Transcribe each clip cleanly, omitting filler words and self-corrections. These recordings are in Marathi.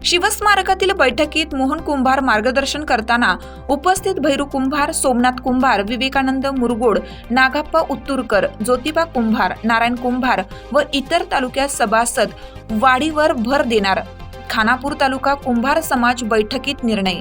शिवस्मारकातील बैठकीत मोहन कुंभार मार्गदर्शन करताना उपस्थित भैरू कुंभार, सोमनाथ कुंभार, विवेकानंद मुरगोड, नागाप्पा उत्तुरकर, ज्योतिबा कुंभार, नारायण कुंभार व इतर तालुक्यात सभासद वाढीवर भर देणार. खानापूर तालुका कुंभार समाज बैठकीत निर्णय.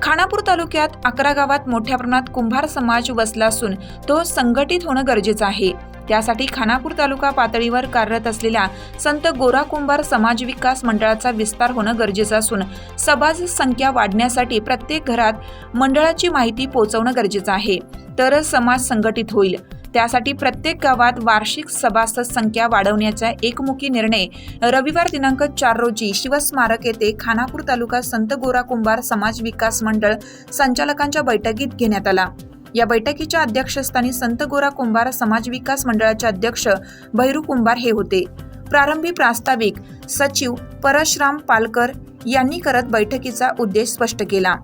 खानापूर तालुक्यात 11 गावात मोठ्या प्रमाणात कुंभार समाज वसला असून तो संघटित होणं गरजेचं आहे. त्यासाठी खानापूर तालुका पातळीवर कार्यरत असलेल्या संत गोरा कुंभार समाज विकास मंडळाचा विस्तार होणं गरजेचं असून सभासद संख्या वाढण्यासाठी प्रत्येक घरात मंडळाची माहिती पोहोचवणं गरजेचं आहे. तरच समाज संघटित होईल. त्यासाठी प्रत्येक गावात वार्षिक सभासद संख्या वाढवण्याचा एकमुखी निर्णय रविवार दिनांक 4 रोजी शिवस्मारक येथे खानापूर तालुका संत गोरा कुंभार समाज विकास मंडळ संचालकांच्या बैठकीत घेण्यात आला. या बैठकीच्या अध्यक्षस्थानी संत गोरा कुंभार समाज विकास मंडळाचे अध्यक्ष भैरू कुंभार हे होते. प्रारंभी प्रास्ताविक सचिव परशुराम पालकर यांनी करत बैठकीचा उद्देश स्पष्ट केला.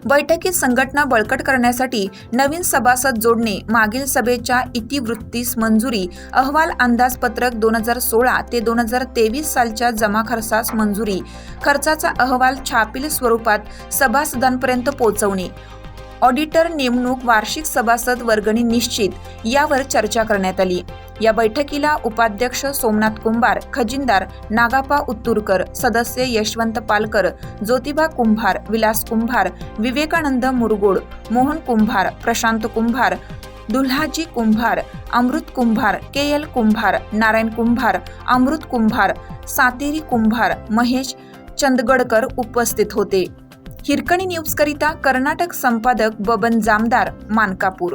बैठकीत संघटना बळकट करण्यासाठी नवीन सभासद जोडणे, मागील सभेच्या इतिवृत्तीस मंजुरी, अहवाल अंदाजपत्रक 2016 ते 2023 सालच्या जमा खर्चास मंजुरी, खर्चाचा अहवाल छापील स्वरूपात सभासदांपर्यंत पोहोचवणे, ऑडिटर नेमणूक, वार्षिक सभासद वर्गणी निश्चित यावर चर्चा करण्यात आली. या बैठकीला उपाध्यक्ष सोमनाथ कुंभार, खजिनदार नागाप्पा उत्तुरकर, सदस्य यशवंत पालकर, ज्योतिबा कुंभार, विलास कुंभार, विवेकानंद मुरगोड, मोहन कुंभार, प्रशांत कुंभार, दुल्हाजी कुंभार, अमृत कुंभार, के.एल. कुंभार, नारायण कुंभार, अमृत कुंभार, सातेरी कुंभार, महेश चंदगडकर उपस्थित होते. हिरकणी न्यूज करिता कर्नाटक संपादक बबन जामदार, मानकापूर.